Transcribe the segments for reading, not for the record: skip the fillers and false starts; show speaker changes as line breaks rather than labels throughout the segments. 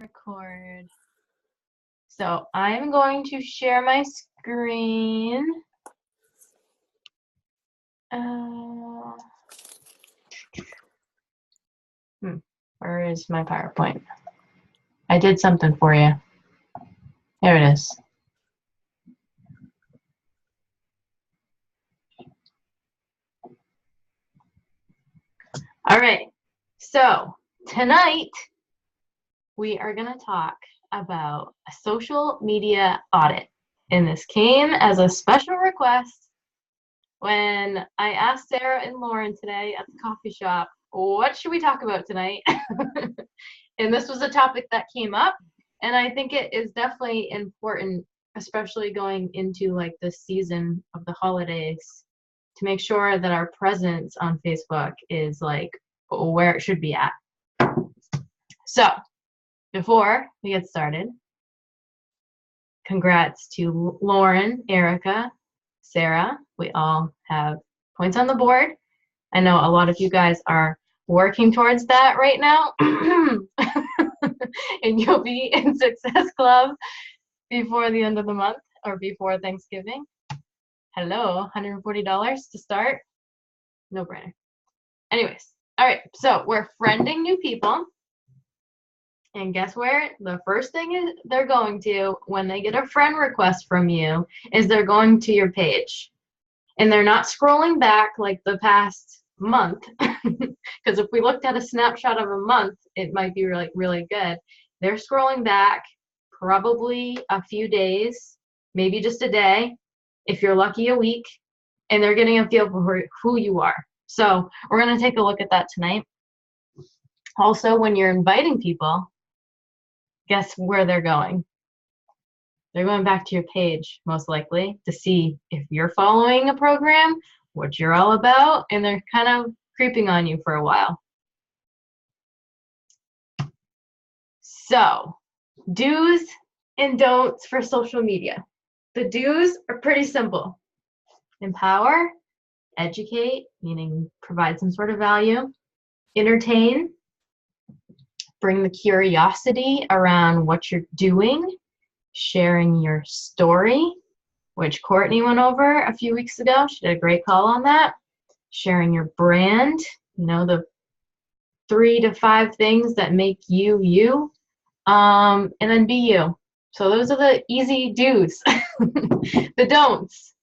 Record. So I'm going to share my screen. Where is my PowerPoint? I did something for you. There it is. All right. So tonight we are going to talk about a social media audit. And this came as a special request when I asked Sarah and Lauren today at the coffee shop, what should we talk about tonight? And this was a topic that came up, and I think it is definitely important, especially going into like this season of the holidays, to make sure that our presence on Facebook is like where it should be at. So before we get started, congrats to Lauren, Erica, Sarah. We all have points on the board. I know a lot of you guys are working towards that right now. And you'll be in Success Club before the end of the month or before Thanksgiving. Hello, $140 to start. No brainer. Anyways, all right, so we're friending new people. And guess where? The first thing is they're going to, when they get a friend request from you, is they're going to your page. And they're not scrolling back like the past month. Because if we looked at a snapshot of a month, it might be really good. They're scrolling back probably a few days, maybe just a day, if you're lucky a week, and they're getting a feel for who you are. So we're going to take a look at that tonight. Also, when you're inviting people, guess where they're going? They're going back to your page, most likely, to see if you're following a program, what you're all about, and they're kind of creeping on you for a while. So, do's and don'ts for social media. The do's are pretty simple. Empower, educate, meaning provide some sort of value, entertain, bring the curiosity around what you're doing, sharing your story, which Courtney went over a few weeks ago. She did a great call on that. Sharing your brand, you know, the 3 to 5 things that make you you, and then be you. So those are the easy do's. The don'ts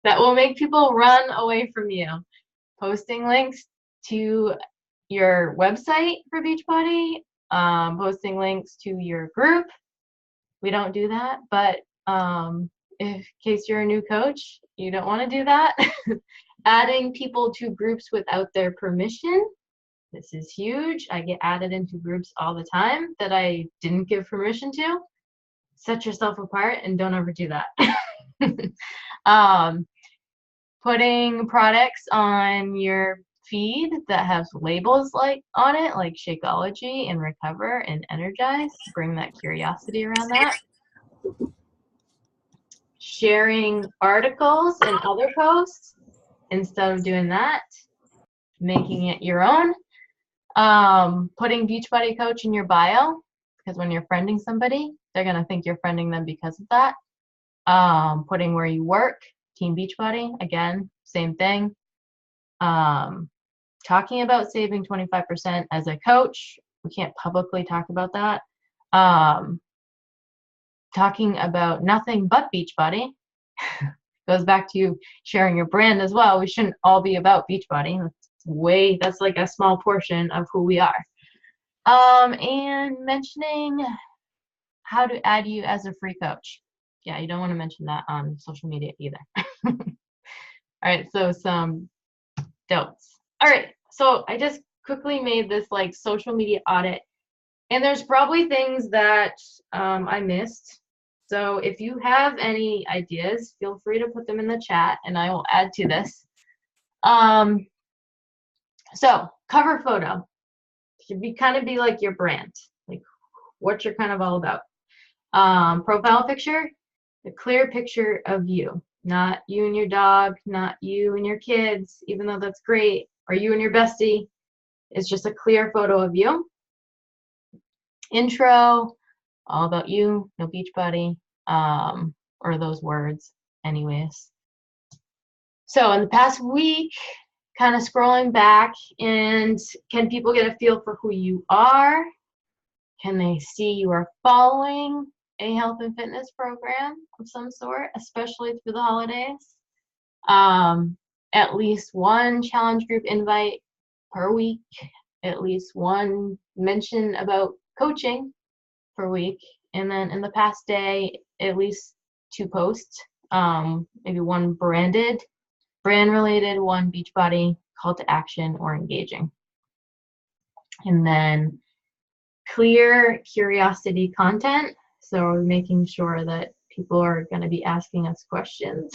that will make people run away from you. Posting links to your website for Beachbody, posting links to your group. We don't do that, but in case you're a new coach, you don't want to do that. Adding people to groups without their permission. This is huge. I get added into groups all the time that I didn't give permission to. Set yourself apart and don't ever do that. Putting products on your feed that has labels like on it, like Shakeology and Recover and Energize. Bring that curiosity around that. Sharing articles and other posts instead of doing that. Making it your own. Putting Beachbody Coach in your bio, because when you're friending somebody, they're going to think you're friending them because of that. Putting where you work, Team Beachbody, again, same thing. Talking about saving 25% as a coach. We can't publicly talk about that. Talking about nothing but Beachbody. Goes back to sharing your brand as well. We shouldn't all be about Beachbody. That's like a small portion of who we are. And mentioning how to add you as a free coach. Yeah, you don't want to mention that on social media either. All right, so some don'ts. All right, so I just quickly made this like social media audit, and there's probably things that I missed. So if you have any ideas, feel free to put them in the chat, and I will add to this. So cover photo should kind of be like your brand, like what you're kind of all about. Profile picture, a clear picture of you, not you and your dog, not you and your kids, even though that's great, or you and your bestie. It's just a clear photo of you. Intro, all about you, no Beachbody, or those words anyways. So in the past week, kind of scrolling back, and can people get a feel for who you are? Can they see you are following a health and fitness program of some sort, especially through the holidays? At least one challenge group invite per week, at least one mention about coaching per week, and then in the past day, at least 2 posts, maybe one brand related, one Beachbody, call to action or engaging. And then clear curiosity content. So we're making sure that people are going to be asking us questions,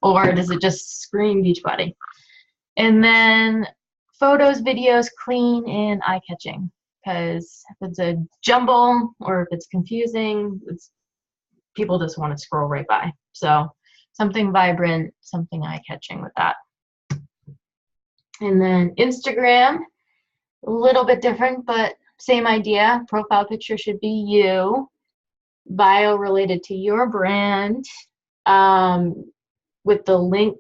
or does it just scream Beachbody? And then photos, videos, clean and eye-catching. Because if it's a jumble or if it's confusing, people just want to scroll right by. So something vibrant, something eye-catching with that. And then Instagram, a little bit different, but same idea. Profile picture should be you. Bio related to your brand. With the link,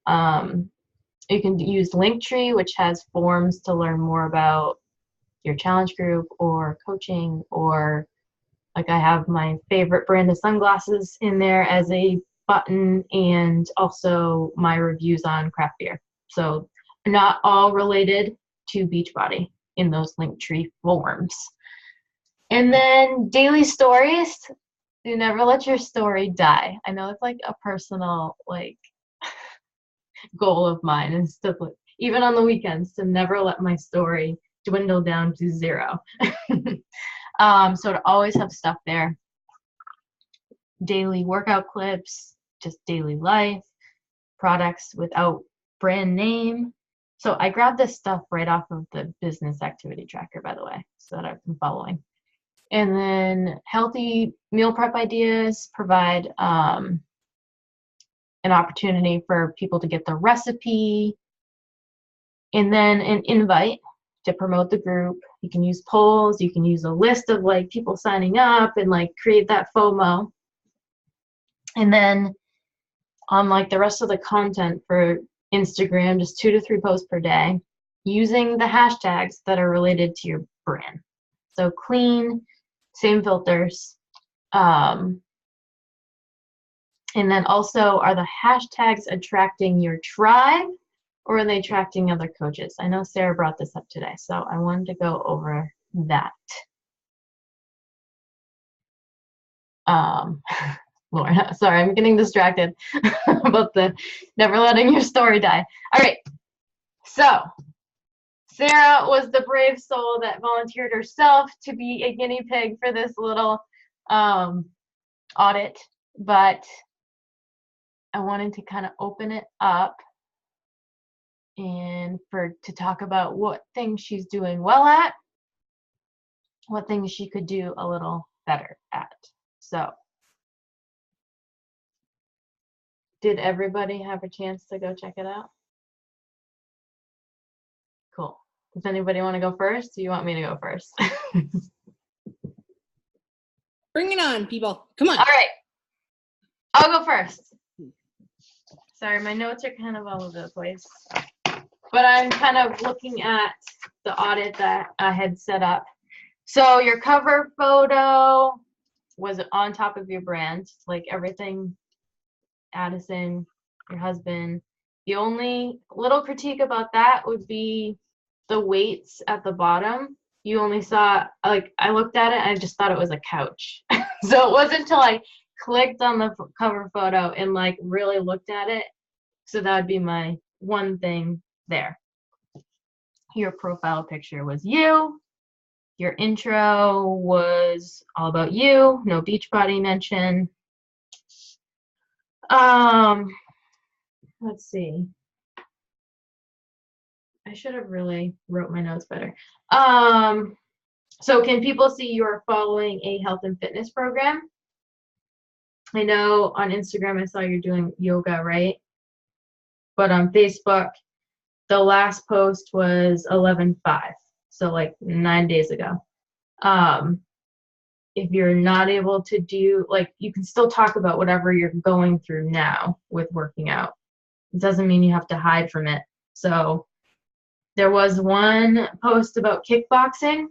you can use Linktree, which has forms to learn more about your challenge group or coaching, or like I have my favorite brand of sunglasses in there as a button, and also my reviews on craft beer. So not all related to Beachbody in those Linktree forms. And then daily stories. Do never let your story die. I know it's like a personal goal of mine, and still, even on the weekends, to never let my story dwindle down to 0. So to always have stuff there. Daily workout clips, just daily life, products without brand name. So I grabbed this stuff right off of the business activity tracker, by the way, so that I've been following. And then healthy meal prep ideas provide an opportunity for people to get the recipe, and then an invite to promote the group. You can use polls, you can use a list of people signing up and create that FOMO. And then on the rest of the content for Instagram, just 2 to 3 posts per day, using the hashtags that are related to your brand. So clean, same filters. And then also, are the hashtags attracting your tribe, or are they attracting other coaches? I know Sarah brought this up today, so I wanted to go over that. Lord, sorry, I'm getting distracted about the never letting your story die. All right, so Sarah was the brave soul that volunteered herself to be a guinea pig for this little audit, but I wanted to kind of open it up and to talk about what things she's doing well at, what things she could do a little better at. So, did everybody have a chance to go check it out? Cool. Does anybody want to go first? Do you want me to go first?
Bring it on, people. Come on.
All right. I'll go first. Sorry, my notes are kind of all over the place. But I'm kind of looking at the audit that I had set up. So your cover photo was on top of your brand, like everything, Addison, your husband. The only little critique about that would be the weights at the bottom. You only saw, I looked at it and I just thought it was a couch. So it wasn't until I clicked on the cover photo and really looked at it. So that would be my one thing there. Your profile picture was you. Your intro was all about you. No Beachbody mention. Let's see. I should have really wrote my notes better. So can people see you're following a health and fitness program? I know on Instagram I saw you're doing yoga, right? But on Facebook, the last post was 11/5, so 9 days ago. If you're not able to do, like, you can still talk about whatever you're going through now with working out. It doesn't mean you have to hide from it. So there was one post about kickboxing,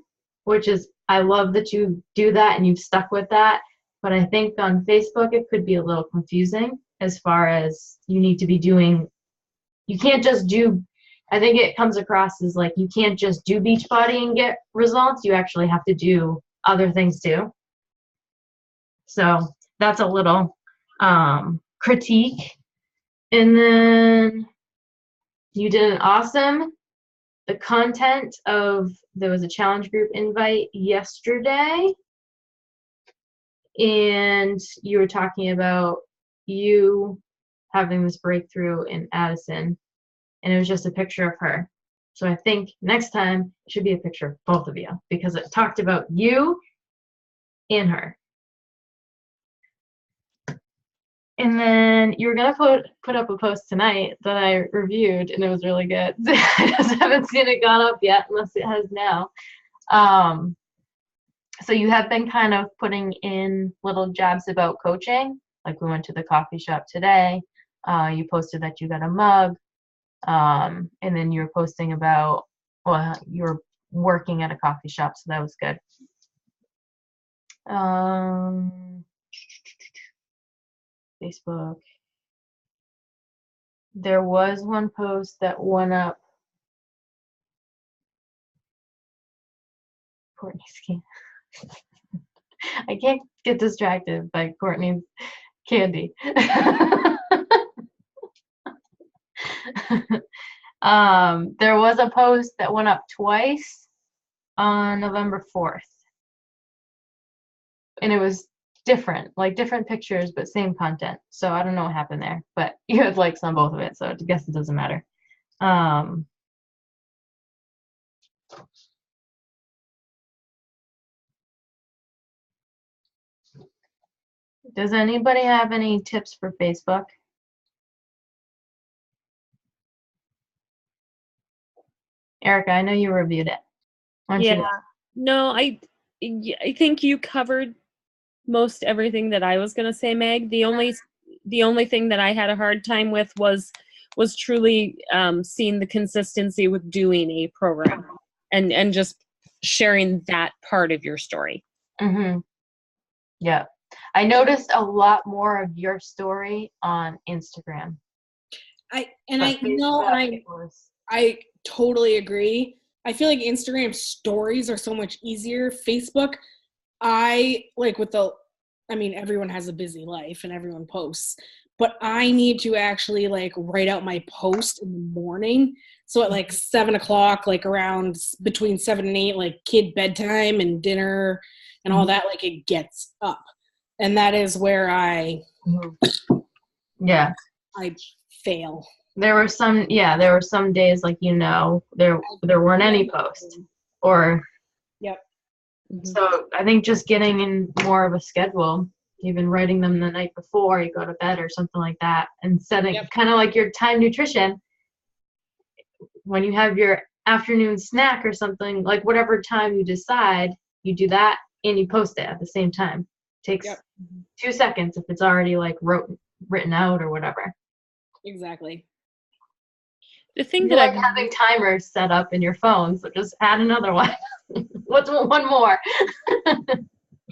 which is, I love that you do that and you've stuck with that. But I think on Facebook, it could be a little confusing as far as you need to be doing, you can't just do, I think it comes across as like, you can't just do Beachbody and get results. You actually have to do other things too. So that's a little critique. And then you did an awesome, the content of, there was a challenge group invite yesterday, and you were talking about you having this breakthrough in Addison, and it was just a picture of her. So I think next time it should be a picture of both of you, because it talked about you and her. And then you were gonna put up a post tonight that I reviewed, and it was really good. I just haven't seen it gone up yet, unless it has now. So you have been kind of putting in little jabs about coaching. Like, we went to the coffee shop today. You posted that you got a mug, and then you were posting about, well, you were working at a coffee shop, so that was good. Facebook. There was one post that went up. Courtney's candy. I can't get distracted by Courtney's candy. There was a post that went up twice on November 4th. And it was different, like different pictures, but same content. So I don't know what happened there, but you had likes on both of it, so I guess it doesn't matter. Does anybody have any tips for Facebook? Erica, I know you reviewed it.
Yeah. No, I think you covered most everything that I was going to say, Meg. The only thing that I had a hard time with was truly seeing the consistency with doing a program and just sharing that part of your story.
Mm-hmm. Yeah. I noticed a lot more of your story on Instagram.
I totally agree. I feel like Instagram stories are so much easier. Facebook, everyone has a busy life and everyone posts, but I need to actually like write out my post in the morning. So at like 7 o'clock, like around between 7 and 8, like kid bedtime and dinner and all that, like it gets up. And that is where I fail. There were some days, like, there weren't any posts, or so I think just getting in more of a schedule, even writing them the night before you go to bed or something like that, and setting kind of like your time nutrition when you have your afternoon snack or something, like whatever time you decide, you do that and you post it at the same time. Takes 2 seconds if it's already like written out or whatever. Exactly.
The thing
that like having timers set up in your phone, so just add another one. What's one more?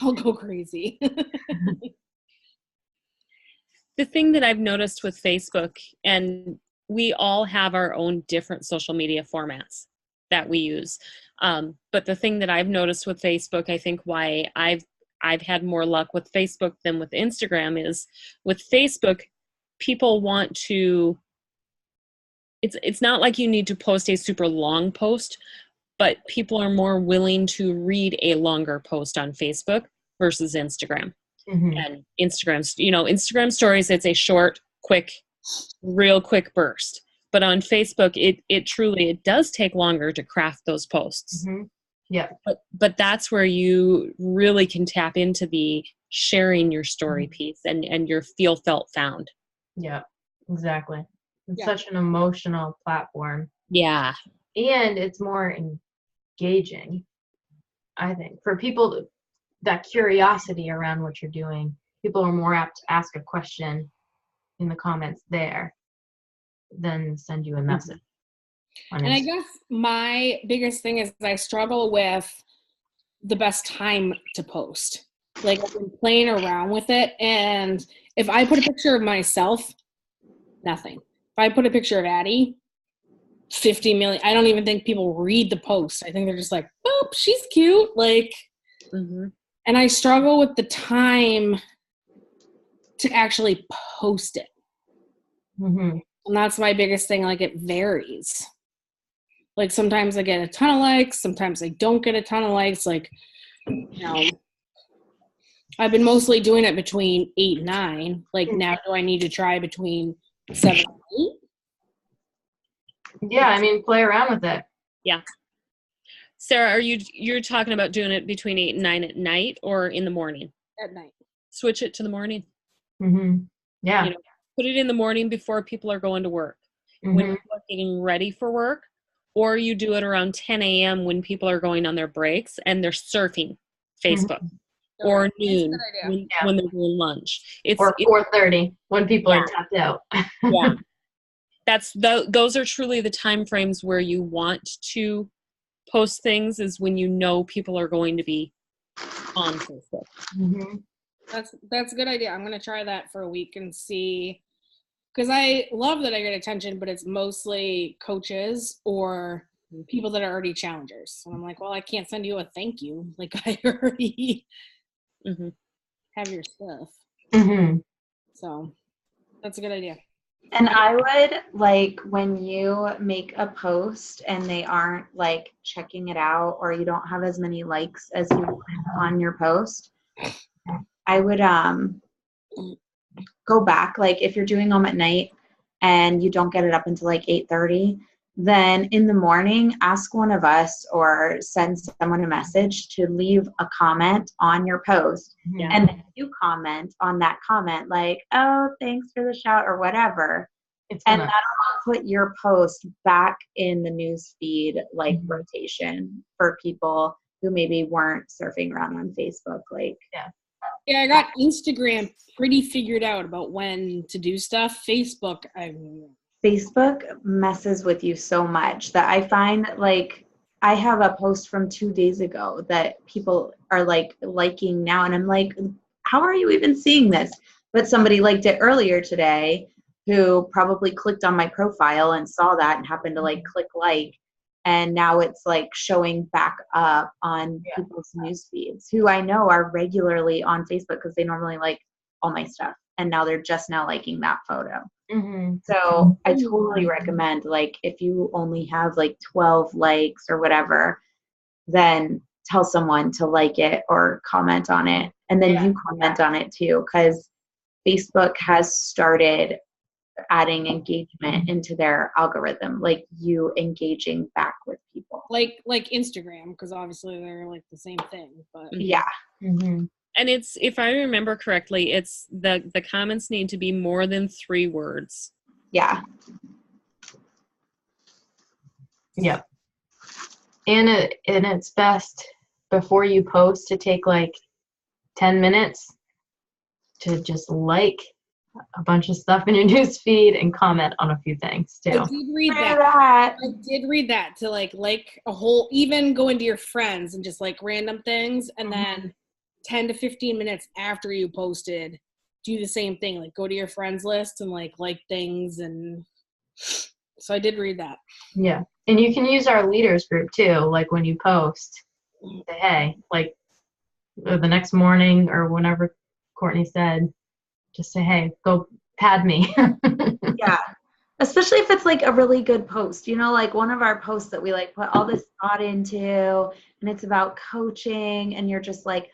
I'll go crazy.
The thing that I've noticed with Facebook, and we all have our own different social media formats that we use. But the thing that I've noticed with Facebook, I think why I've had more luck with Facebook than with Instagram, is with Facebook, people want to, it's not like you need to post a super long post, but people are more willing to read a longer post on Facebook versus Instagram. And Instagram stories, it's a short, quick, real quick burst. But on Facebook, it truly does take longer to craft those posts.
Yeah.
But that's where you really can tap into the sharing your story piece and your feel, felt, found.
Yeah, exactly. It's such an emotional platform.
Yeah.
And it's more engaging. I think for people that curiosity around what you're doing, people are more apt to ask a question in the comments there than send you a message.
And I guess my biggest thing is I struggle with the best time to post. Like, I've been playing around with it, and if I put a picture of myself, nothing. If I put a picture of Addie, 50 million. I don't even think people read the post. I think they're just like, oh, she's cute. Like, and I struggle with the time to actually post it. And that's my biggest thing. Like, it varies. Like, sometimes I get a ton of likes. Sometimes I don't get a ton of likes. Like, you know, I've been mostly doing it between 8 and 9. Like, now do I need to try between 7 and 8?
Yeah, I mean, play around with it.
Yeah. Sarah, you're talking about doing it between 8 and 9 at night or in the morning?
At night.
Switch it to the morning.
Yeah.
You know, put it in the morning before people are going to work. When people are getting ready for work, or you do it around 10 a.m. when people are going on their breaks and they're surfing Facebook. Or noon when they're doing lunch. Or
4:30 when people are tapped out.
Yeah. Those are truly the time frames where you want to post things, is when you know people are going to be on Facebook.
That's a good idea. I'm going to try that for a week and see, because I love that I get attention, but it's mostly coaches or people that are already challengers. And I'm like, well, I can't send you a thank you. Like, I already have your stuff. So that's a good idea.
And I would, like, when you make a post and they aren't, like, checking it out, or you don't have as many likes as you want on your post, I would go back. Like, if you're doing them at night and you don't get it up until like 8:30, then in the morning, ask one of us or send someone a message to leave a comment on your post. And then you comment on that comment, like, oh, thanks for the shout or whatever. And that'll put your post back in the news feed, like rotation for people who maybe weren't surfing around on Facebook. Like,
yeah, I got Instagram pretty figured out about when to do stuff. Facebook
messes with you so much that I find, like, I have a post from 2 days ago that people are like liking now, and I'm like, how are you even seeing this? But somebody liked it earlier today who probably clicked on my profile and saw that and happened to like click like, and now it's like showing back up on people's news feeds who I know are regularly on Facebook because they normally like all my stuff, and now they're just now liking that photo. So I totally recommend, like, if you only have like 12 likes or whatever, then tell someone to like it or comment on it, and then you comment on it too, because Facebook has started adding engagement into their algorithm, like you engaging back with people,
like Instagram, because obviously they're like the same thing. But
and it's, if I remember correctly, it's the comments need to be more than 3 words.
Yep. And it's best before you post to take like 10 minutes to just like a bunch of stuff in your news feed and comment on a few things too.
I did read that. I did read that to like a whole, even go into your friends and just like random things, and then 10 to 15 minutes after you posted, do the same thing. Like, go to your friends list and like things. And so I did read that.
Yeah. And you can use our leaders group too. Like, when you post, say, hey, like the next morning or whenever Courtney said, just say, hey, go pad me.
Yeah. Especially if it's like a really good post, you know, like one of our posts that we like put all this thought into, and it's about coaching, and you're just like,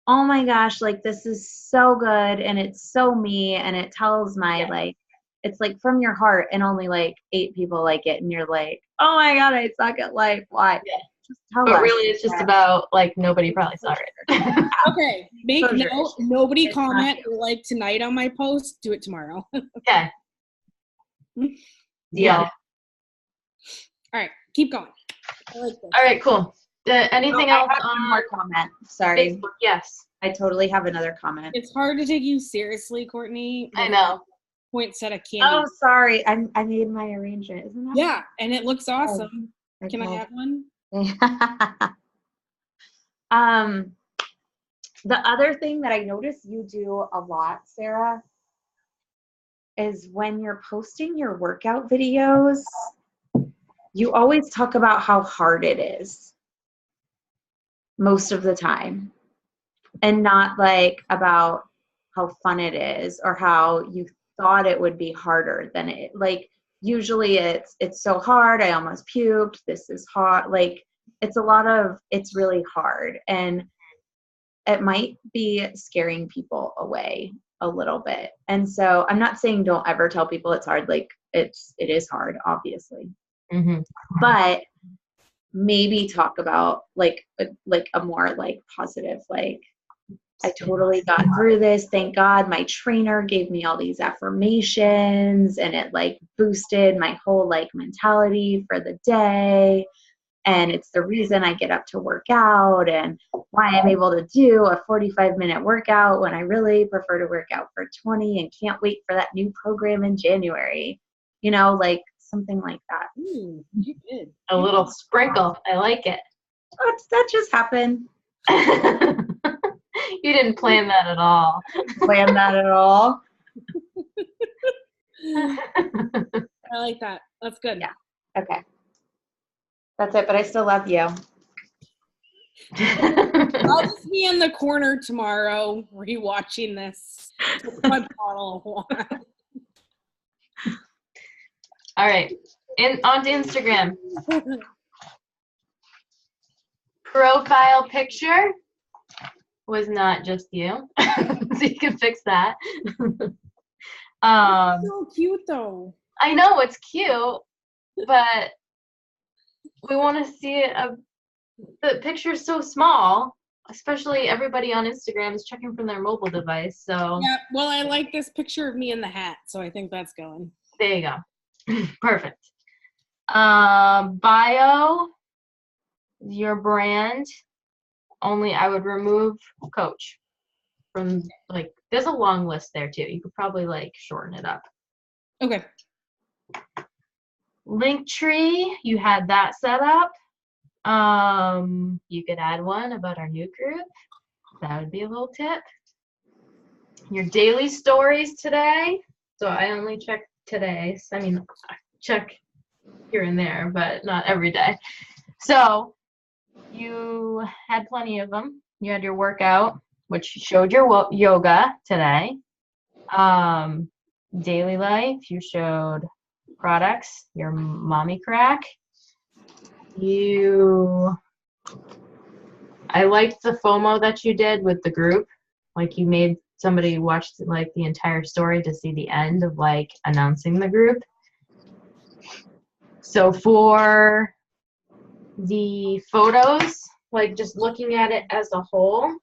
oh my gosh, like this is so good, and it's so me, and it tells my like, it's like from your heart, and only like 8 people like it, and you're like, oh my God, I suck at life. Why? Just tell us.
But really, it's just about like nobody probably saw it.
Okay, make note. Nobody comment or like tonight on my post. Do it tomorrow.
Okay. Yeah.
All right, keep going. I like this.
All right, cool. Anything
I
else
have one more
on
comment. Sorry.
Facebook? Yes.
I totally have another comment.
It's hard to take you seriously, Courtney.
I know.
Poinsettia candy.
Oh, sorry. I made my arrangement. Isn't that
Yeah, and it looks awesome.
okay.
Can I have one?
The other thing that I notice you do a lot, Sarah, is when you're posting your workout videos, you always talk about how hard it is most of the time, and not like about how fun it is or how you thought it would be harder than it. Like usually it's so hard, I almost puked, this is hard. Like it's really hard, and it might be scaring people away a little bit. And so I'm not saying don't ever tell people it's hard. Like it is hard, obviously.
Mm-hmm.
But maybe talk about like a more like positive, like I totally got through this. Thank God my trainer gave me all these affirmations, and it like boosted my whole like mentality for the day. And it's the reason I get up to work out, and why I'm able to do a 45-minute workout when I really prefer to work out for 20 and can't wait for that new program in January. You know, like something like that.
Ooh, you did.
A little sprinkle. I like it.
That just happened.
You didn't plan that at all.
Plan that at all.
I like that. That's good.
Yeah. Okay. That's it, but I still love you.
I'll just be in the corner tomorrow rewatching this with my bottle of wine.
All right. Onto Instagram. Profile picture was not just you. So you can fix that.
So cute though.
I know it's cute, but we want to see it. The picture is so small, especially everybody on Instagram is checking from their mobile device. So
Yeah, well, I like this picture of me in the hat, so I think that's going.
there you go. Perfect. Bio, your brand. Only I would remove coach from, like, there's a long list there too. You could probably like shorten it up.
Okay.
Linktree, you had that set up. You could add one about our new group. That would be a little tip. Your daily stories today. So I only check today's. I mean, I check here and there, but not every day. So you had plenty of them. You had your workout, which showed your yoga today. Daily life, you showed products, your mommy crack. I liked the FOMO that you did with the group. Like you made somebody watch like the entire story to see the end of like announcing the group. So for the photos, like just looking at it as a whole,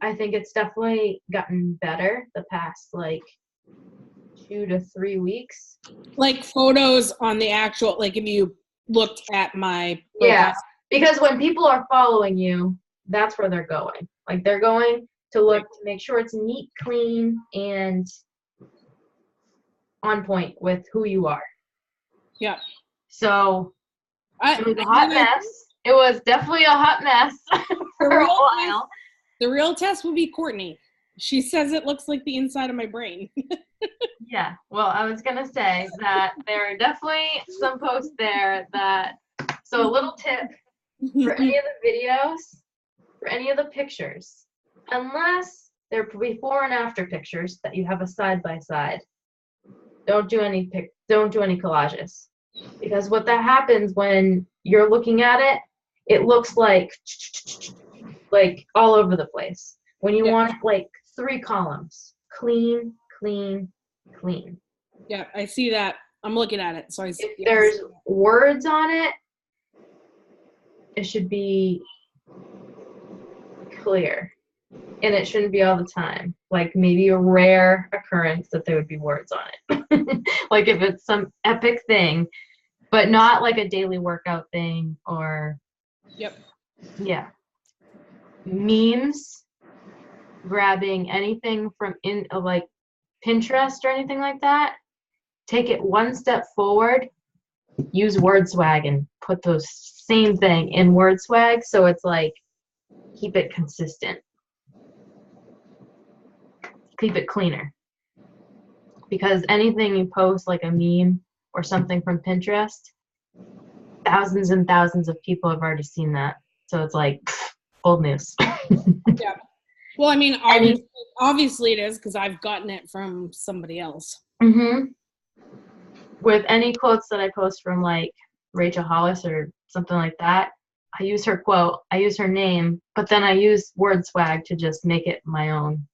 I think it's definitely gotten better the past like 2 to 3 weeks.
Like photos on the actual, like if you looked at my
yeah, because when people are following you, that's where they're going. Like they're going to look to make sure it's neat, clean, and on point with who you are.
Yeah.
So it was a hot mess. It was definitely a hot mess for a while.
The real test will be Courtney. She says it looks like the inside of my brain.
Yeah. Well, I was going to say that there are definitely some posts there that, so a little tip for any of the videos, for any of the pictures, unless they're before and after pictures that you have a side by side, don't do any collages, because what that happens when you're looking at it, it looks like all over the place. When you want like 3 columns, clean, clean, clean.
Yeah, I see that. I'm looking at it. So if
there's words on it, it should be clear. And it shouldn't be all the time. Like maybe a rare occurrence that there would be words on it. Like if it's some epic thing, but not like a daily workout thing or.
Yep.
Yeah. Memes, grabbing anything from like Pinterest or anything like that, take it one step forward, use WordSwag and put those same thing in WordSwag, so it's like, keep it consistent. Keep it cleaner. Because anything you post, like a meme or something from Pinterest, thousands and thousands of people have already seen that. So it's like, old news.
Yeah. Well, I mean, obviously it is, because I've gotten it from somebody else.
Mm-hmm. With any quotes that I post from like Rachel Hollis or something like that, I use her quote, I use her name, but then I use WordSwag to just make it my own.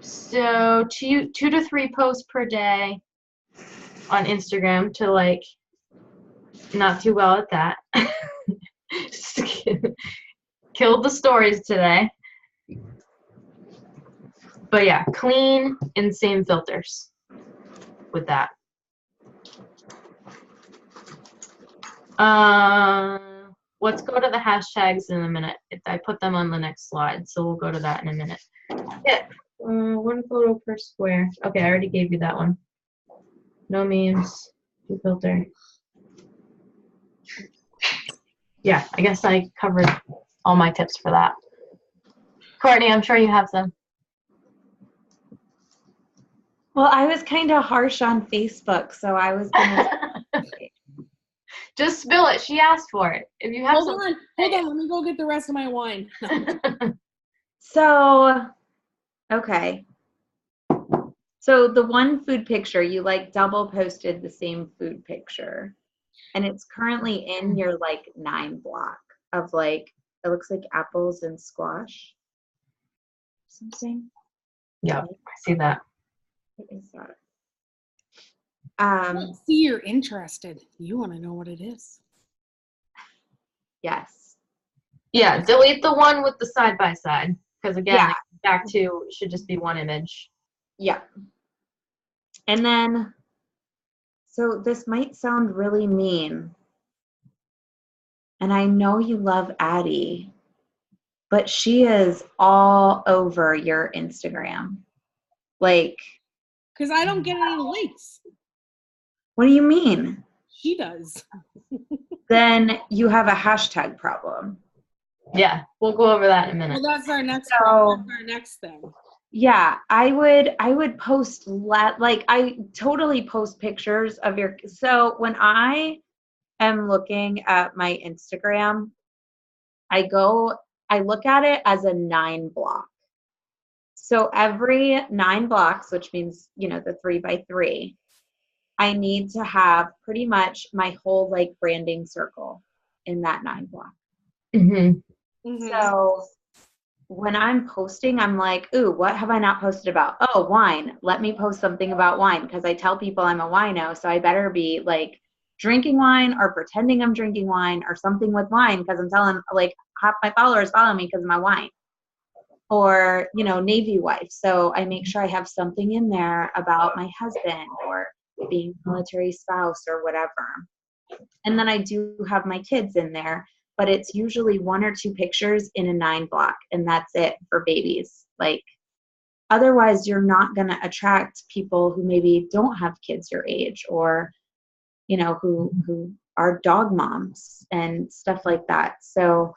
So 2 to 3 posts per day on Instagram to like, not too well at that. Killed the stories today. But yeah, clean, insane filters with that. Let's go to the hashtags in a minute. I put them on the next slide, so we'll go to that in a minute. Yeah, one photo per square. Okay, I already gave you that one. No memes, do filter. Yeah, I guess I covered all my tips for that. Courtney, I'm sure you have some.
Well, I was kind of harsh on Facebook, so I was gonna.
Just spill it. She asked for it. If you have
Hold on. Let me go get the rest of my wine.
So, okay. So the one food picture, you like double posted the same food picture, and it's currently in your like 9 block of like, it looks like apples and squash. Something.
Yeah, I see that.
What is that?
See, you're interested. You want to know what it is.
Yes.
Yeah, delete the one with the side by side, because again,
Yeah.
back to should just be one image.
Yeah. And then, so this might sound really mean, and I know you love Addie, but she is all over your Instagram. Like,
because I don't get any likes.
What do you mean?
She does.
Then you have a hashtag problem.
Yeah, we'll go over that in a minute.
Well, that's our next.
So,
that's our next thing.
Yeah, I would post like I totally post pictures of your. So when I am looking at my Instagram, I look at it as a 9 block. So every 9 blocks, which means, the 3 by 3, I need to have pretty much my whole like branding circle in that 9 block.
Mm-hmm.
Mm-hmm.
So when I'm posting, I'm like, ooh, what have I not posted about? Oh, wine. Let me post something about wine, because I tell people I'm a wino, so I better be like drinking wine or pretending I'm drinking wine or something with wine, because I'm telling like half my followers follow me because of my wine. Or, Navy wife. So I make sure I have something in there about my husband or being military spouse or whatever. And then I do have my kids in there, but it's usually 1 or 2 pictures in a 9 block, and that's it for babies. Like, otherwise you're not going to attract people who maybe don't have kids your age, or, who are dog moms and stuff like that. So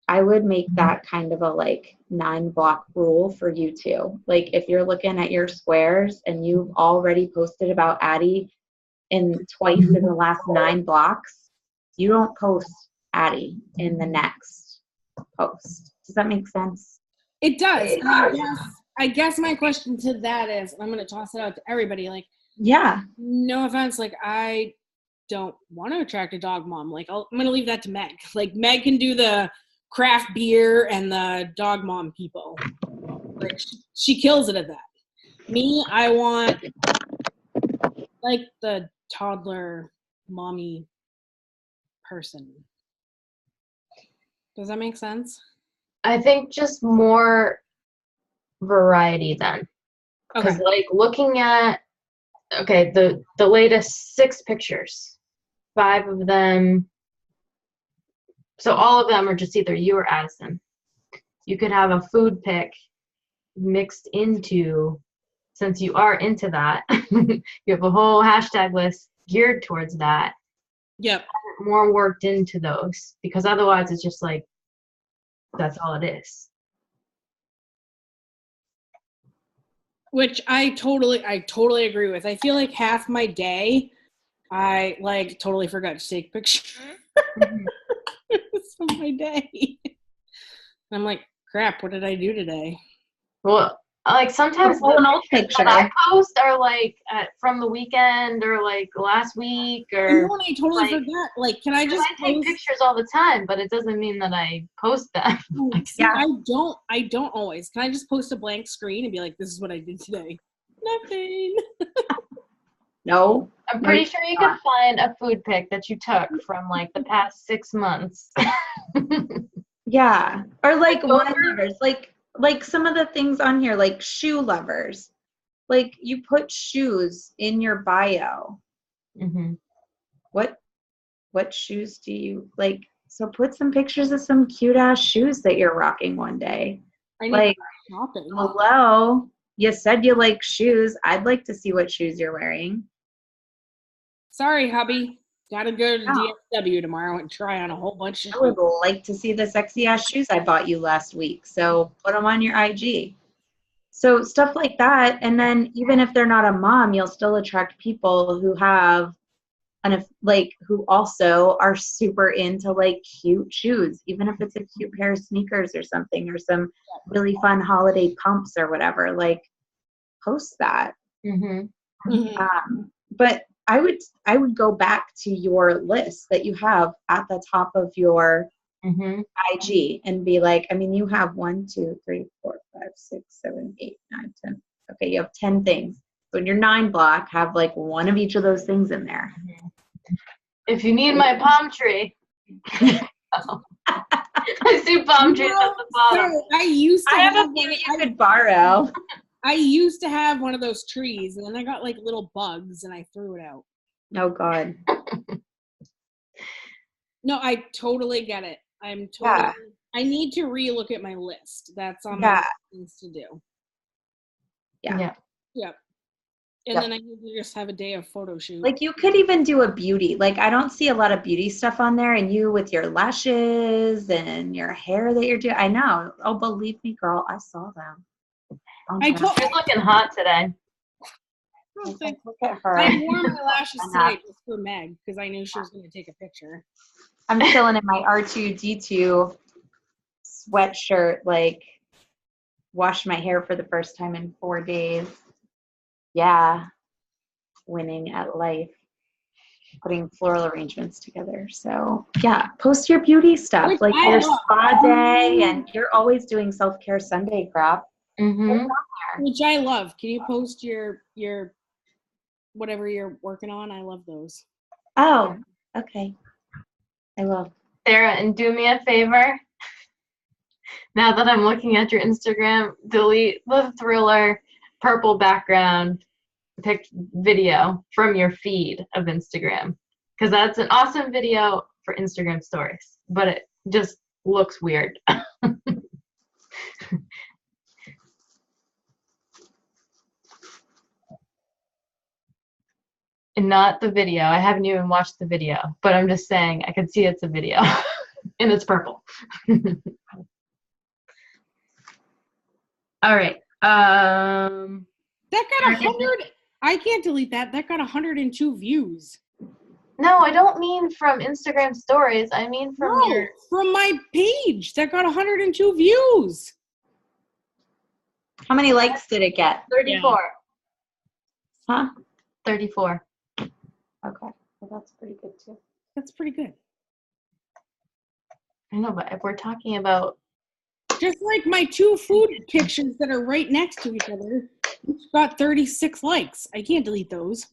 I would make that kind of a like 9 block rule for you too. Like, if you're looking at your squares and you've already posted about Addie twice in the last 9 blocks, you don't post Addie in the next post. Does that make sense?
It does. I guess my question to that is, I'm going to toss it out to everybody. Like,
Yeah.
No offense. Like, I don't want to attract a dog mom. Like, I'm going to leave that to Meg. Like, Meg can do the craft beer and the dog mom people. Like, she kills it at that. Me, I want like the toddler mommy person. Does that make sense?
I think just more variety then. Because
Okay.
like looking at okay, the latest 6 pictures, 5 of them, so all of them are just either you or Addison. You could have a food pic mixed into, since you are into that, you have a whole hashtag list geared towards that.
Yep.
More worked into those, because otherwise it's just like, that's all it is.
Which I totally agree with. I feel like half my day, I like totally forgot to take pictures of my day. I'm like, crap, what did I do today?
Well, like sometimes
Pull an old picture.
I post are like from the weekend or like last week or.
No, I totally
like,
forgot. Like, can I just
take pictures all the time, but it doesn't mean that I post them.
See, I don't always. Can I just post a blank screen and be like, this is what I did today? Nothing.
No.
I'm pretty sure you could find a food pic that you took from like the past 6 months.
Yeah. Or like wine lovers, like some of the things on here, like shoe lovers. Like you put shoes in your bio.
Mm-hmm.
What shoes do you like? So put some pictures of some cute ass shoes that you're rocking one day. Like, hello, you said you like shoes. I'd like to see what shoes you're wearing.
Sorry, hubby. Gotta go to DFW tomorrow and try on a whole bunch of shoes.
I would like to see the sexy ass shoes I bought you last week. So put them on your IG. So stuff like that. And then even if they're not a mom, you'll still attract people who have who also are super into like cute shoes, even if it's a cute pair of sneakers or something, or some really fun holiday pumps or whatever, like post that. But I would go back to your list that you have at the top of your IG and be like, I mean, you have 1, 2, 3, 4, 5, 6, 7, 8, 9, 10. Okay, you have 10 things. So in your 9 block, have like one of each of those things in there.
If you need my palm tree. I see palm trees at the bottom.
So I
have a few you could borrow.
I used to have one of those trees, and then I got like little bugs, and I threw it out.
Oh God.
No, I totally get it. I need to relook at my list. That's on my things to do.
Yeah.
Yep. And then I need to just have a day of photo shoot.
Like you could even do a beauty. Like I don't see a lot of beauty stuff on there, and you with your lashes and your hair that you're doing. I know. Oh, believe me, girl, I saw them.
You're looking hot today.
Look at her.
I wore my lashes today just for Meg because I knew she was going to take a picture.
I'm chilling in my R2D2 sweatshirt, like washed my hair for the first time in 4 days. Yeah, winning at life, putting floral arrangements together. So yeah, post your beauty stuff, like your spa day, and you're always doing self-care Sunday crap.
Which I love. Can you post your whatever you're working on? I love those.
Oh, okay. I will.
Sarah, and do me a favor. Now that I'm looking at your Instagram, delete the Thriller purple background video from your feed of Instagram, because that's an awesome video for Instagram stories, but it just looks weird. And not the video. I haven't even watched the video, but I'm just saying I could see it's a video and it's purple. All right.
That got 100. I can't delete that. That got 102 views.
No, I don't mean from Instagram stories. I mean from
from my page. That got 102 views.
How many likes did it get?
34.
Huh?
34.
Okay. Well, that's pretty good too.
That's pretty good.
I know, but if we're talking about
just like my 2 food pictures that are right next to each other, each got 36 likes. I can't delete those.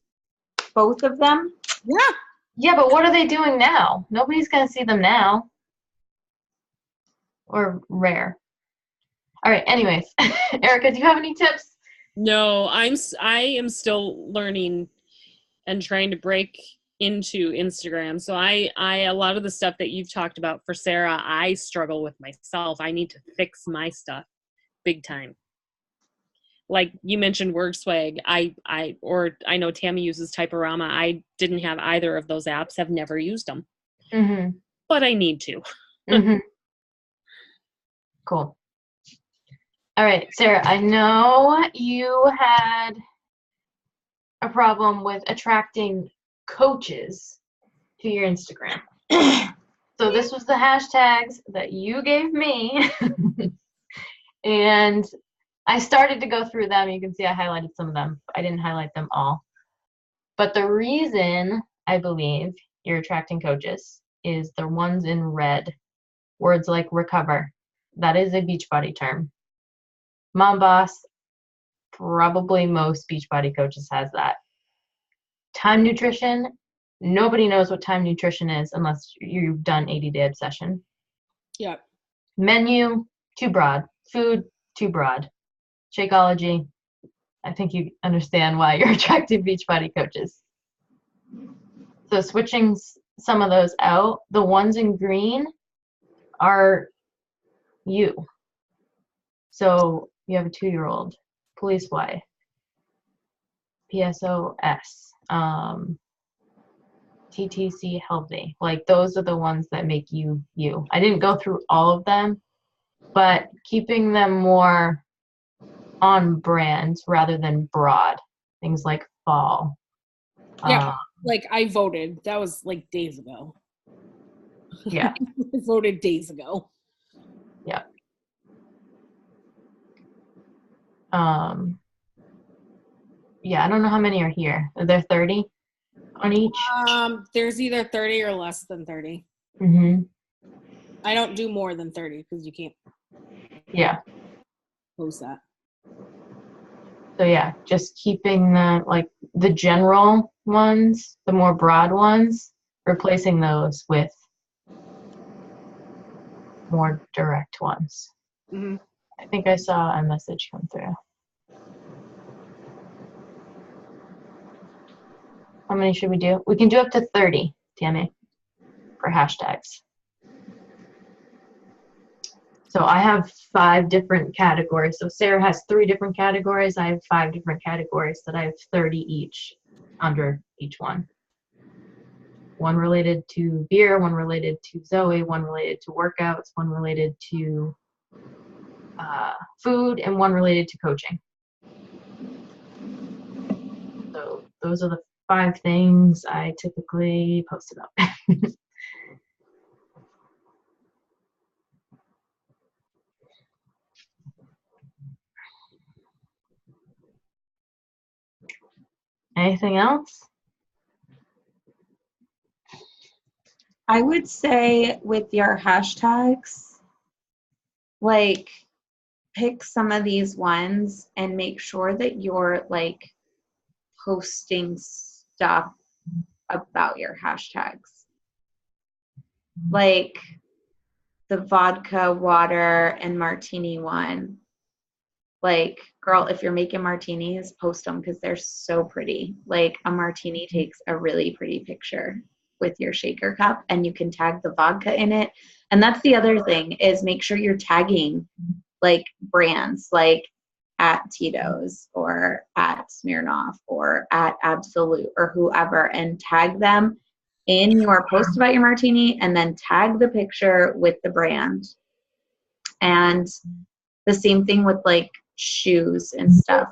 Both of them?
Yeah.
Yeah, but what are they doing now? Nobody's going to see them now. Or rare. All right, anyways. Erica, do you have any tips?
No, I am still learning and trying to break into Instagram. So I a lot of the stuff that you've talked about for Sarah, I struggle with myself. I need to fix my stuff big time. Like you mentioned word swag. I know Tammy uses Typorama. I didn't have either of those apps, have never used them.
Mm-hmm.
But I need to.
Mm-hmm. Cool. All right, Sarah, I know you had a problem with attracting coaches to your Instagram. So this was the hashtags that you gave me. And I started to go through them. You can see I highlighted some of them. I didn't highlight them all. But the reason I believe you're attracting coaches is the ones in red. Words like recover. That is a Beachbody term. Mom Boss, probably most Beachbody coaches has that. Time nutrition, nobody knows what time nutrition is unless you've done 80-day obsession.
Yep.
Menu, too broad. Food, too broad. Shakeology, I think you understand why you're attracting Beachbody coaches. So switching some of those out, the ones in green are you. So you have a 2-year-old, police wife, PSOS, TTC healthy. Like those are the ones that make you you. I didn't go through all of them, but keeping them more on brand rather than broad. Things like fall.
Yeah, like I voted. That was like days ago.
Yeah.
I voted days ago.
Yeah. Yeah, I don't know how many are here. Are there 30 on each?
There's either 30 or less than 30.
Mm-hmm.
I don't do more than 30 because you can't
Yeah.
post that.
So yeah, just keeping the general ones, the more broad ones, replacing those with more direct ones.
Mm-hmm.
I think I saw a message come through. How many should we do? We can do up to 30, Tammy, for hashtags. So I have 5 different categories. So Sarah has 3 different categories. I have 5 different categories that I have 30 each under each one. One related to beer, one related to Zoe, one related to workouts, one related to food, and one related to coaching. So those are the 5 things I typically post about. Anything else?
I would say with your hashtags, like pick some of these ones and make sure that you're like posting stuff about your hashtags. Like the vodka, water, and martini one. Like, girl, if you're making martinis, post them because they're so pretty. Like a martini takes a really pretty picture with your shaker cup and you can tag the vodka in it. And that's the other thing is make sure you're tagging like brands like at Tito's or at Smirnoff or at Absolute or whoever and tag them in your post about your martini and then tag the picture with the brand. And the same thing with like shoes and stuff.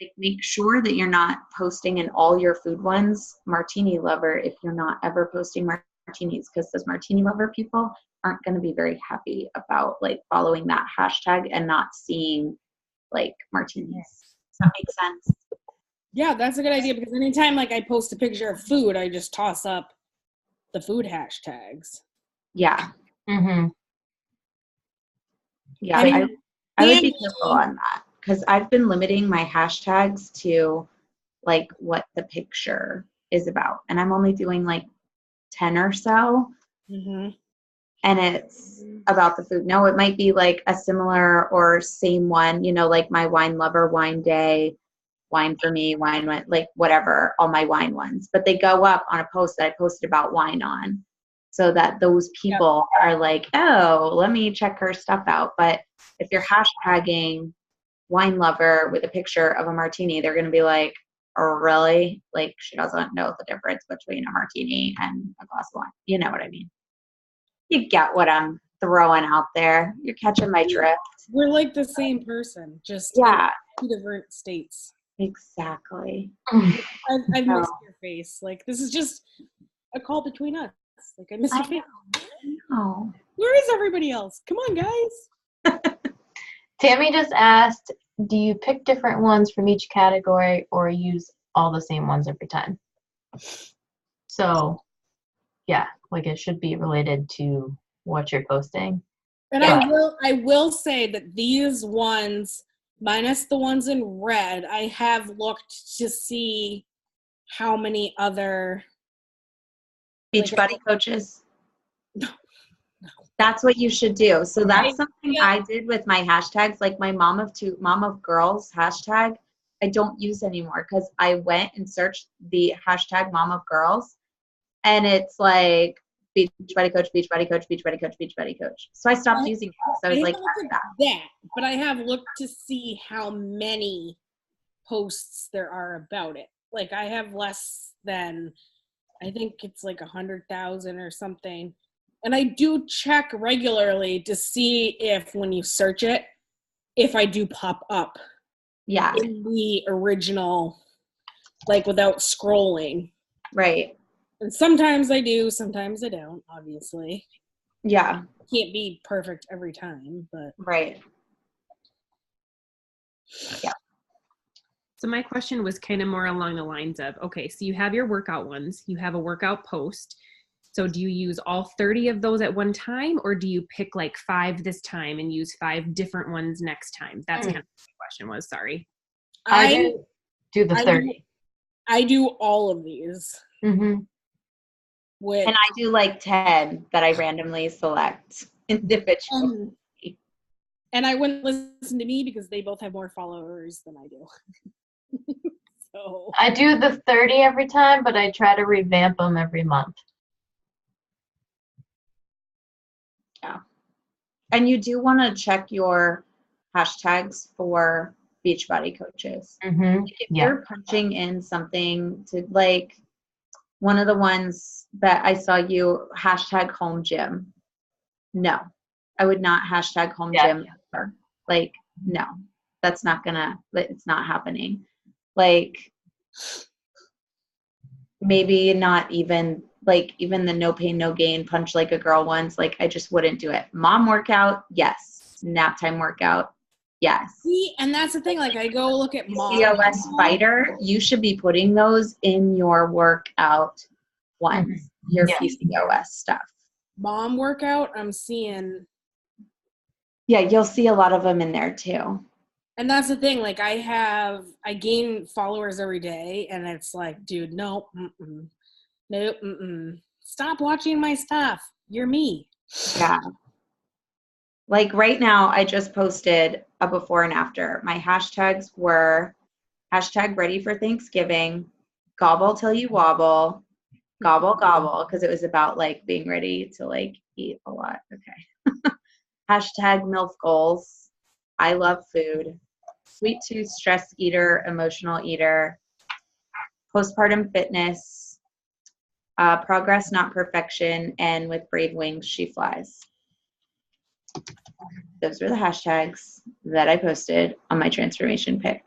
Like make sure that you're not posting in all your food ones martini lover if you're not ever posting martinis, because those martini lover people aren't going to be very happy about like following that hashtag and not seeing like martinis. Does that make sense?
Yeah, that's a good idea because anytime like I post a picture of food, I just toss up the food hashtags.
Yeah.
Mm-hmm.
Yeah, I would be careful on that because I've been limiting my hashtags to like what the picture is about. And I'm only doing like 10 or so.
Mm-hmm.
And it's about the food. No, it might be like a similar or same one, you know, like my wine lover wine day wine for me, wine went, like whatever, all my wine ones. But they go up on a post that I posted about wine on, so that those people are like, oh, let me check her stuff out. But if you're hashtagging wine lover with a picture of a martini, they're going to be like, oh, really? Like, she doesn't know the difference between a martini and a glass of wine. You know what I mean? You get what I'm throwing out there. You're catching my drift.
We're like the same person, just in 2 different states.
Exactly.
I've missed your face. Like, this is just a call between us. Like, I miss your face.
Oh.
Where is everybody else? Come on, guys.
Tammy just asked, do you pick different ones from each category or use all the same ones every time? So, yeah, like it should be related to what you're posting.
And I will say that these ones, minus the ones in red, I have looked to see how many other
Beachbody coaches. No. That's what you should do. So that's something I did with my hashtags, like my mom of girls hashtag. I don't use anymore because I went and searched the hashtag mom of girls, and it's like Beachbody coach, Beachbody coach, Beachbody coach, Beachbody coach. So I stopped using it. So I was like,
that. But I have looked to see how many posts there are about it. Like, I have less than, I think it's like 100,000 or something. And I do check regularly to see if, when you search it, if I do pop up in the original, like without scrolling.
Right.
And sometimes I do, sometimes I don't, obviously.
Yeah.
Can't be perfect every time, but.
Right. Yeah.
So my question was kind of more along the lines of, okay, so you have your workout ones, you have a workout post. So do you use all 30 of those at one time, or do you pick like 5 this time and use 5 different ones next time? That's kind of what the question was, sorry.
I do the 30.
I do all of these.
Mm-hmm.
And I do like 10 that I randomly select individually.
And I wouldn't listen to me because they both have more followers than I do. So
I do the 30 every time, but I try to revamp them every month.
Yeah. And you do want to check your hashtags for Beachbody coaches.
Mm-hmm.
If you're punching in something to, like, one of the ones that I saw you hashtag home gym. No, I would not hashtag home gym ever. Like, no, that's not it's not happening. Like, maybe not even, like, even the no pain, no gain punch like a girl ones. Like, I just wouldn't do it. Mom workout, yes. Nap time workout, yes.
See, and that's the thing. Like, I go look at mom.
PCOS fighter, you should be putting those in your workout ones, your PCOS stuff.
Mom workout, I'm seeing.
Yeah, you'll see a lot of them in there too.
And that's the thing. Like, I gain followers every day, and it's like, dude, no, nope, stop watching my stuff. You're me.
Yeah. Like right now, I just posted a before and after. My hashtags were hashtag ready for Thanksgiving, gobble till you wobble, gobble gobble, because it was about like being ready to like eat a lot. Okay. Hashtag MILF goals, I love food, sweet tooth, stress eater, emotional eater, postpartum fitness, progress not perfection, and with brave wings she flies. Those were the hashtags that I posted on my transformation pick,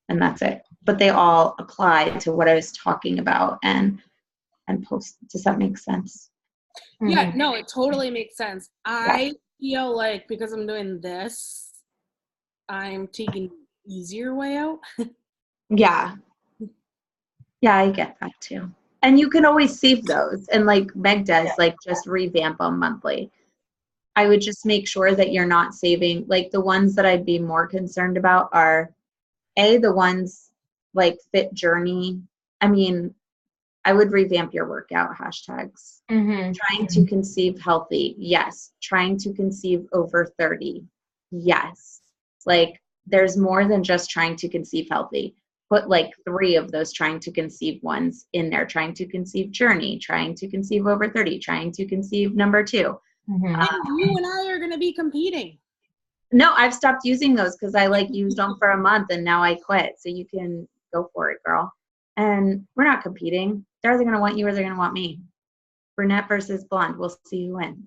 and that's it. But they all apply to what I was talking about and post. Does that make sense?
Yeah, no, it totally makes sense. I feel like because I'm doing this, I'm taking the easier way out.
Yeah, I get that too. And you can always save those, and like Meg does, like just revamp them monthly. I would just make sure that you're not saving, like the ones that I'd be more concerned about are the ones like Fit Journey. I mean, I would revamp your workout hashtags. Trying to conceive healthy, yes. Trying to conceive over 30, yes. Like, there's more than just trying to conceive healthy. put like 3 of those trying to conceive ones in there, trying to conceive journey, trying to conceive over 30, trying to conceive number 2.
And you and I are going to be competing.
No, I've stopped using those because I like used them for a month and now I quit. So you can go for it, girl. And we're not competing. They're either going to want you or they're going to want me. Brunette versus blonde. We'll see who wins.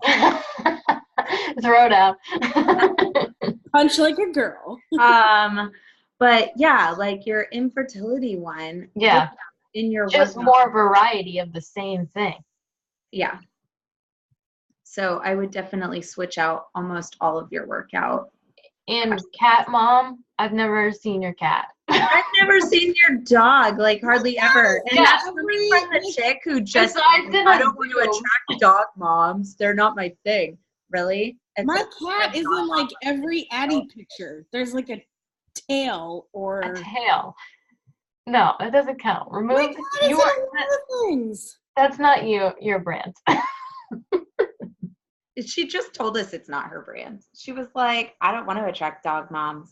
Throw down.
Punch like a girl.
But yeah, like your infertility one.
Yeah.
In your
just more variety of the same thing.
Yeah. So I would definitely switch out almost all of your workout.
And cat mom, I've never seen your cat.
I've never seen your dog, like hardly ever. And that's coming from the chick who just, I don't want to attract dog moms. They're not my thing. Really?
My cat is in like every Addie picture. There's like a tail or
a tail. No, it doesn't count. Remove
things.
That's not your brand.
She just told us it's not her brand. She was like, I don't want to attract dog moms.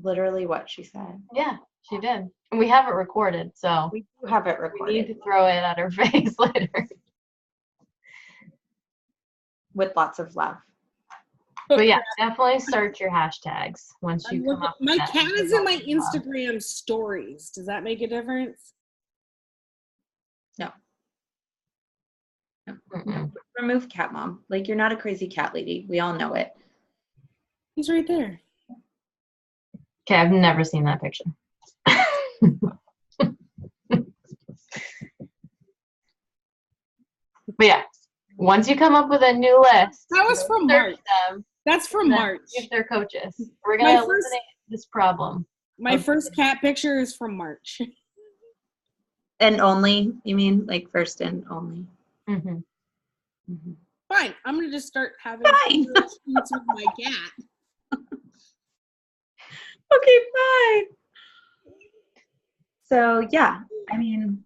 Literally what she said.
Yeah, she did. And we have it recorded, so.
We do have it recorded.
We need to throw it at her face later.
With lots of love.
But yeah, definitely search your hashtags once you come up with
my cat is in my Instagram stories. Does that make a difference?
No. Remove cat mom. Like, you're not a crazy cat lady. We all know it.
He's right there.
Okay, I've never seen that picture. But yeah, once you come up with a new list,
that was from March. That's from March.
If they're coaches, we're gonna eliminate this problem.
My first cat picture is from March.
And only, you mean, like first and only?
Mm-hmm.
Mm-hmm.
Fine, I'm gonna just start having with my cat.
Okay, fine. So yeah, I mean,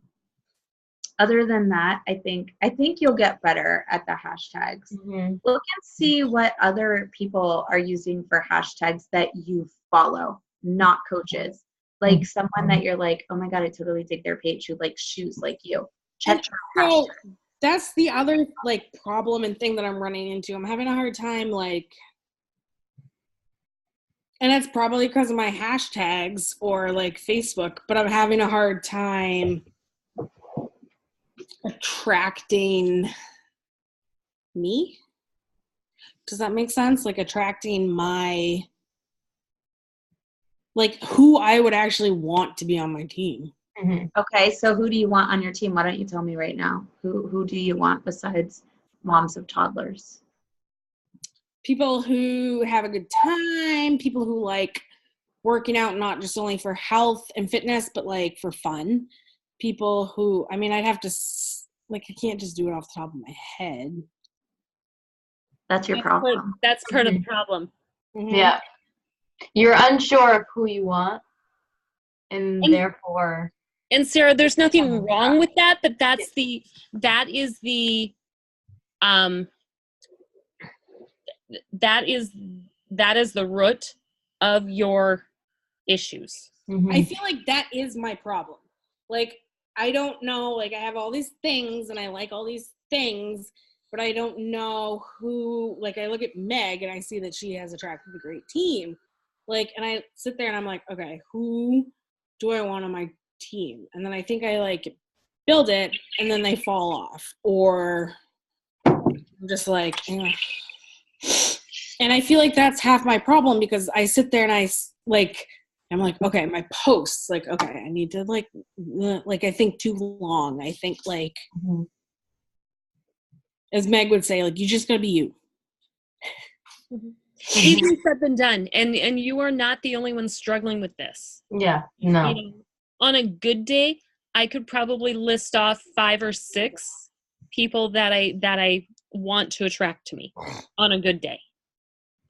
other than that, I think you'll get better at the hashtags.
Mm-hmm.
Look and see what other people are using for hashtags that you follow, not coaches. Like someone that you're like, oh my God, I totally dig their page who likes shoes like you. Check your
hashtag. That's the other like problem and thing that I'm running into. I'm having a hard time like, and it's probably because of my hashtags or like Facebook, but I'm having a hard time attracting me. Does that make sense? Like attracting my, like who I would actually want to be on my team.
Mm-hmm. Okay, so who do you want on your team? Why don't you tell me right now? Who do you want besides moms of toddlers?
People who have a good time, people who like working out not just only for health and fitness, but like for fun. People who, I mean, I'd have to, like, I can't just do it off the top of my head.
That's your problem.
That's part of the problem.
Mm-hmm. Yeah. You're unsure of who you want, and therefore.
And Sarah, there's nothing wrong with that, but that is the root of your issues.
Mm-hmm. I feel like that is my problem. Like, I don't know, like I have all these things and I like all these things, but I don't know who, like I look at Meg and I see that she has attracted a great team. Like, and I sit there and I'm like, okay, who do I want on my team? And then I think I like build it and then they fall off, or I'm just like, ugh. And I feel like that's half my problem because I sit there and I'm like, okay, my posts, like, okay, I need to like I think too long. I think like, as Meg would say, like, you just gotta be you.
Easier said than done. And you are not the only one struggling with this.
Yeah, no.
You know, on a good day, I could probably list off 5 or 6 people that I want to attract to me on a good day.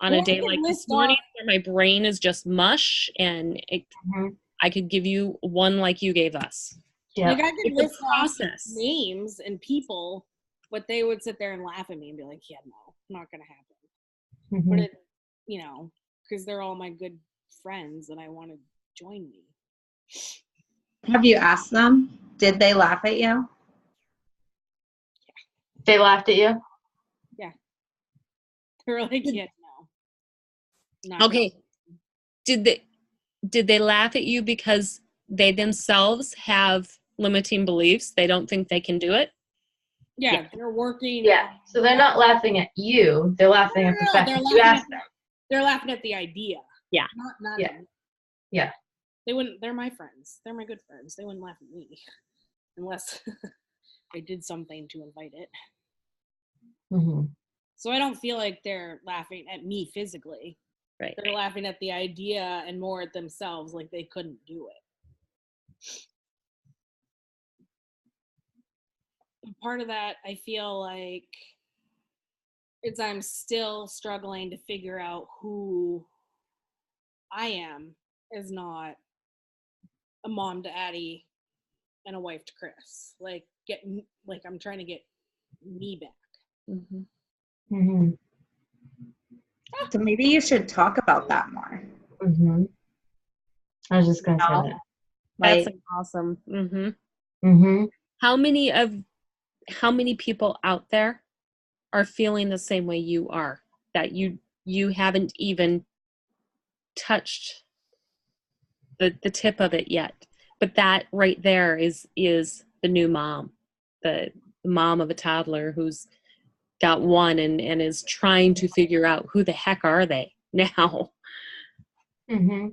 On a day like this morning where my brain is just mush and I could give you one like you gave us.
Yeah. Like I could list off names and people, but they would sit there and laugh at me and be like, yeah, no, not going to happen. But it, you know, because they're all my good friends and I want to join me.
Have you asked them? Did they laugh at you?
They laughed at you?
Yeah. They were like, yeah, no. Not
Okay. Did they laugh at you because they themselves have limiting beliefs? They don't think they can do it?
Yeah, they're working.
Yeah. So they're not laughing at you. They're laughing at the fact that you asked them.
They're laughing at the idea.
Yeah.
Not
Yeah.
at me.
Yeah.
They wouldn't. They're my friends. They're my good friends. They wouldn't laugh at me unless I did something to invite it.
Mm-hmm.
So I don't feel like they're laughing at me physically.
Right.
They're laughing at the idea and more at themselves, like they couldn't do it. And part of that, I feel like, is I'm still struggling to figure out who I am as not a mom to Addie and a wife to Chris. Like I'm trying to get me back.
Mm-hmm.
Mm-hmm.
So maybe you should talk about that more.
Mm-hmm. I was just gonna say that.
That's
Like,
awesome. Mm-hmm.
Mm-hmm.
How many people out there are feeling the same way you are, that you haven't even touched the tip of it yet, but that right there is the new mom, the mom of a toddler who's got one and is trying to figure out who the heck are they now.
Mm-hmm.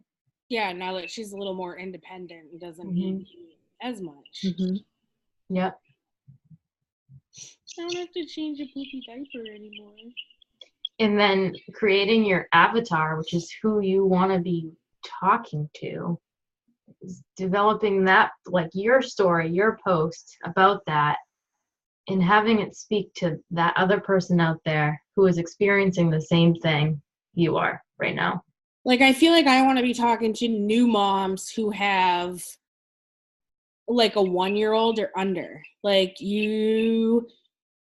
Yeah, now that she's a little more independent and doesn't
Mhm.
need me as much.
Mm-hmm.
Yep.
I don't have to change a poopy diaper anymore.
And then creating your avatar, which is who you want to be talking to, is developing that, like your story, your post about that, and having it speak to that other person out there who is experiencing the same thing you are right now.
Like, I feel like I want to be talking to new moms who have like a 1-year-old or under. Like, you,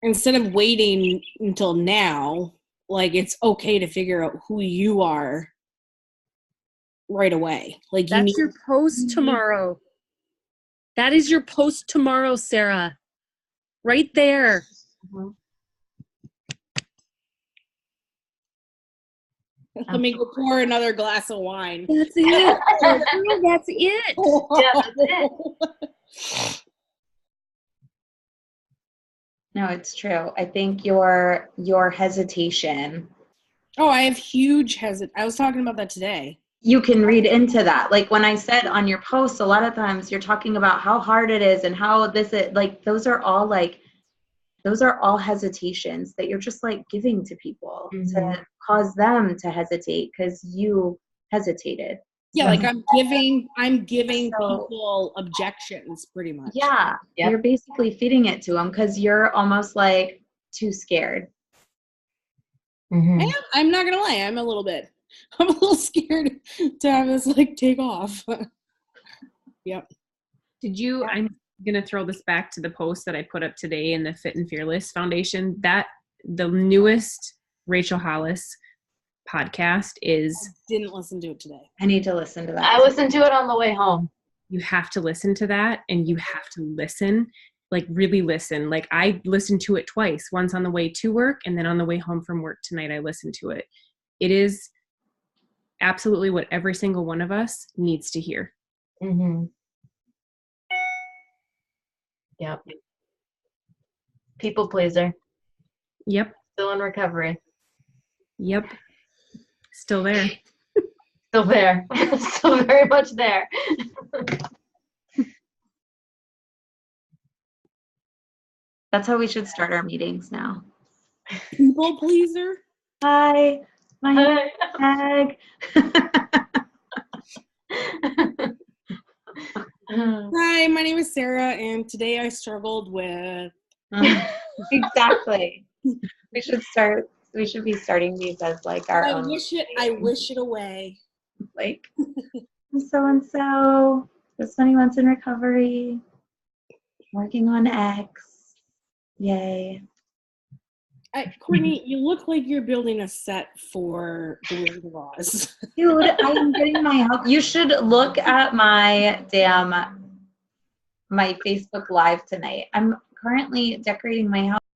instead of waiting until now, like, it's okay to figure out who you are right away. Like, you
That's
need
your post tomorrow. That is your post tomorrow, Sarah. Right there.
Mhm.
Let me go pour another glass of wine.
That's it. That's it.
Yeah, that's it.
no, it's true. I think your hesitation,
Oh, I have huge I was talking about that today.
you can read into that. Like when I said on your post, a lot of times you're talking about how hard it is and how this is, like those are all hesitations that you're just like giving to people to cause them to hesitate because you hesitated.
Yeah,
So-
like I'm giving
So-
people objections pretty much.
Yeah,
Yep.
you're basically feeding it to them because you're almost like too scared.
Mm-hmm.
I'm not gonna lie, I'm a little scared to have this like take off. Yep.
Did you, I'm going to throw this back to the post that I put up today in the Fit and Fearless Foundation, that the newest Rachel Hollis podcast is,
Didn't listen to it today.
I need to listen to that.
I listened to it on the way home.
you have to listen to that, and you have to listen, like really listen. Like I listened to it twice, once on the way to work and then on the way home from work tonight, I listened to it. It is absolutely what every single one of us needs to hear.
Mm-hmm. Yep. People pleaser.
Yep.
Still in recovery.
Yep. Still there.
Still there. Still very much there.
That's how we should start our meetings now.
People pleaser?
Hi, my name is Meg.
Hi, my name is Sarah, and today I struggled with
Exactly. We should be starting these as like our
I
own.
wish it away.
Like so and so, this 20 months in recovery, working on X. Yay.
Courtney, you look like you're building a set for the Wizard of Oz.
Dude, I am getting my help. You should look at my Facebook Live tonight. I'm currently decorating my house.